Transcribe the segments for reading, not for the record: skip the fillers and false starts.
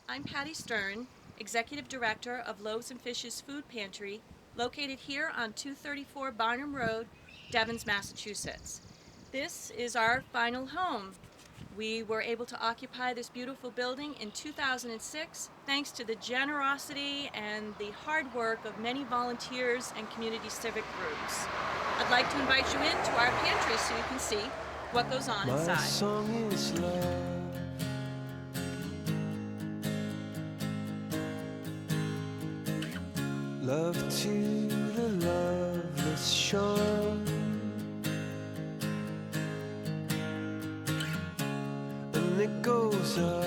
I'm Patty Stern, Executive Director of Loaves and Fishes Food Pantry, located here on 234 Barnum Road, Devens, Massachusetts. This is our final home. We were able to occupy this beautiful building in 2006 thanks to the generosity and the hard work of many volunteers and community civic groups. I'd like to invite you into our pantry so you can see what goes on inside. My song is love. Love to the loveless shore. And it goes up.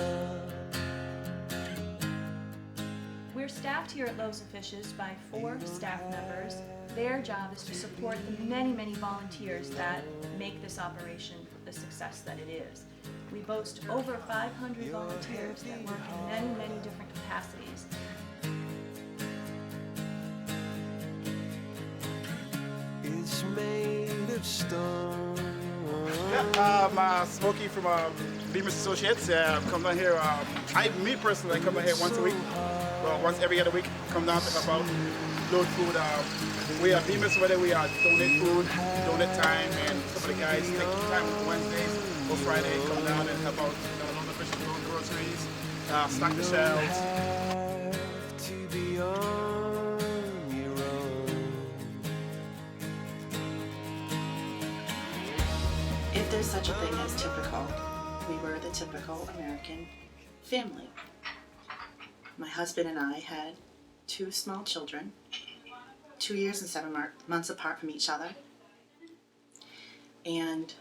We're staffed here at Loaves and Fishes by 4 staff members. Their job is to support the many, many volunteers that make this operation the success that it is. We boast over 500 volunteers that work in many, many different capacities. It's made of stone. Yeah, I'm Smokey from Bemis Associates. Come down here. Me personally, I come down here once a week. Well, once every other week. Come down to help out, load food. We are Bemis, whether we are donate food, donate time, and a couple of guys take time on Wednesdays or Friday, come down and help out, load the fish, load groceries, stock the shelves. Have to be on your own. If there's such a thing as typical, we were the typical American family. My husband and I had 2 small children, 2 years and 7 months apart from each other, and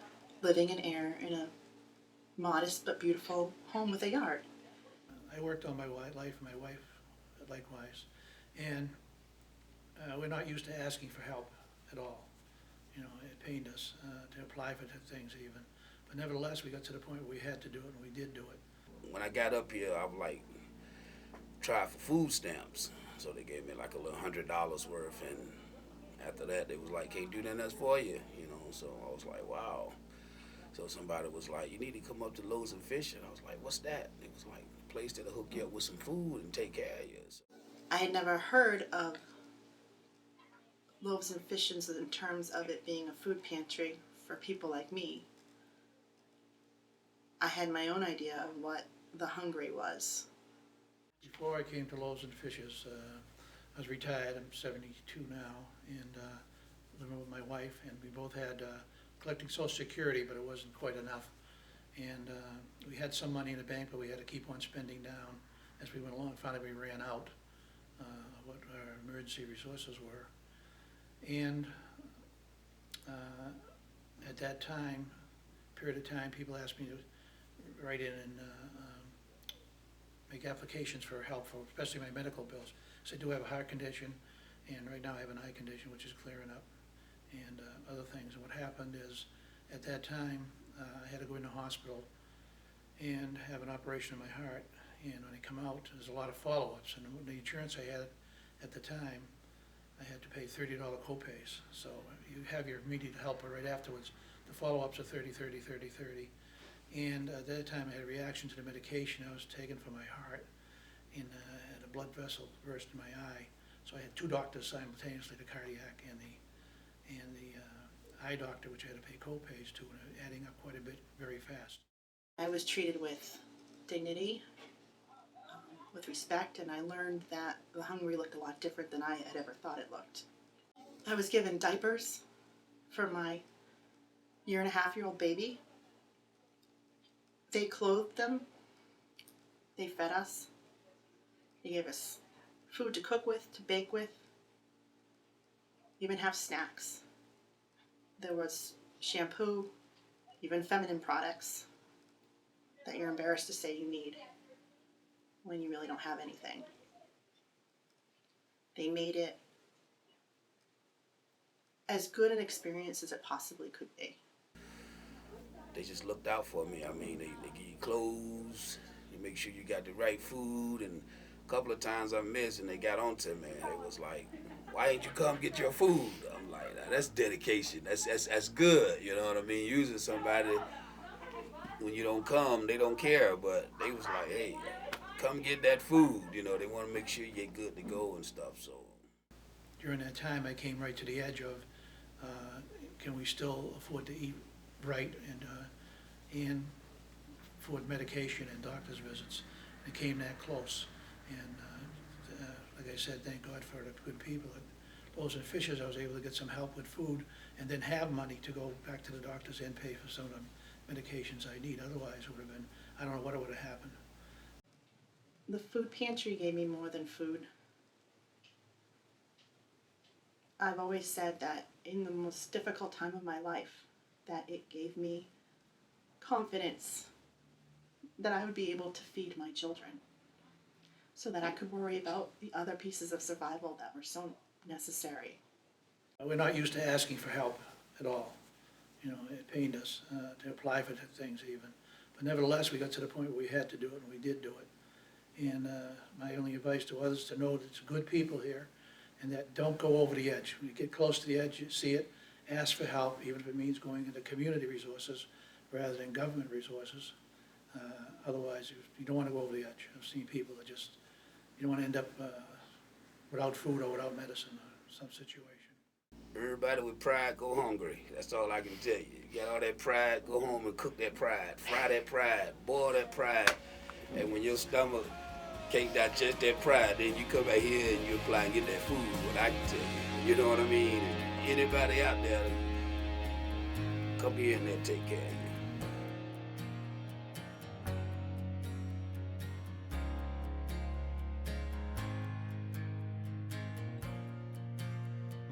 living in air in a modest but beautiful home with a yard. I worked all my life, my wife likewise, and we're not used to asking for help at all. You know, it pained us to apply for things even. But nevertheless, we got to the point where we had to do it, and we did do it. When I got up here, I was like, try for food stamps. So they gave me like a little $100 worth, and after that, they was like, can't do nothing else for you, you know. So I was like, wow. So somebody was like, you need to come up to Loaves and Fishes. And I was like, what's that? It was like a place that'll hook you up with some food and take care of you. So I had never heard of Loaves and Fishes in terms of it being a food pantry for people like me. I had my own idea of what the hungry was. Before I came to Loaves and Fishes, I was retired. I'm 72 now, and living with my wife, and we both had collecting Social Security, but it wasn't quite enough. And we had some money in the bank, but we had to keep on spending down as we went along. Finally, we ran out what our emergency resources were. And at that time, period of time, people asked me to write in and make applications for help, for especially my medical bills. So I do have a heart condition, and right now I have an eye condition, which is clearing up, and other things. And what happened is, at that time, I had to go in the hospital and have an operation on my heart. And when I come out, there's a lot of follow-ups. And the insurance I had at the time, I had to pay $30 copays. So you have your immediate help, but right afterwards, the follow-ups are $30. And at that time, I had a reaction to the medication I was taking for my heart, and had a blood vessel burst in my eye. So I had 2 doctors simultaneously, the cardiac and the eye doctor, which I had to pay copays to, and adding up quite a bit very fast. I was treated with dignity, with respect, and I learned that the hungry looked a lot different than I had ever thought it looked. I was given diapers for my 1.5-year-old baby. They clothed them, they fed us, they gave us food to cook with, to bake with, even have snacks. There was shampoo, even feminine products that you're embarrassed to say you need when you really don't have anything. They made it as good an experience as it possibly could be. they just looked out for me. I mean, they give you clothes, you make sure you got the right food, and a couple of times I missed and they got onto me. They was like, why ain't you come get your food? I'm like, that's dedication. That's good, you know what I mean? Usually somebody, when you don't come, they don't care, but they was like, hey, come get that food. You know, they want to make sure you're good to go and stuff. So During that time, I came right to the edge of, can we still afford to eat right and afford medication and doctor's visits? It came that close. And like I said, thank God for the good people at Loaves and Fishes. I was able to get some help with food and then have money to go back to the doctors and pay for some of the medications I need. Otherwise, it would have been, I don't know what would have happened. The food pantry gave me more than food. I've always said that in the most difficult time of my life, that it gave me confidence that I would be able to feed my children so that I could worry about the other pieces of survival that were so necessary. We're not used to asking for help at all. You know, it pained us to apply for things even. But nevertheless, we got to the point where we had to do it, and we did do it. And my only advice to others is to know that it's good people here, and that don't go over the edge. When you get close to the edge, you see it, ask for help, even if it means going into community resources rather than government resources. Otherwise, you don't want to go over the edge. I've seen people that just, you don't want to end up without food or without medicine or some situation. everybody with pride go hungry. That's all I can tell you. You got all that pride, go home and cook that pride, fry that pride, boil that pride. And when your stomach can't digest that pride, then you come back here and you apply and get that food, what I can tell you. You know what I mean? And anybody out there, come here and they'll take care of you.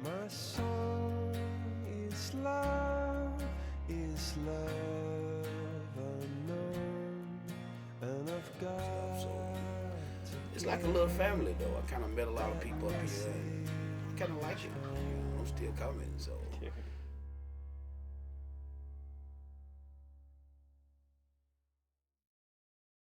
My song is love unknown, and I've got So it's like a little family though. I kind of met a lot of people up here. I kind of like it. I'm still coming, so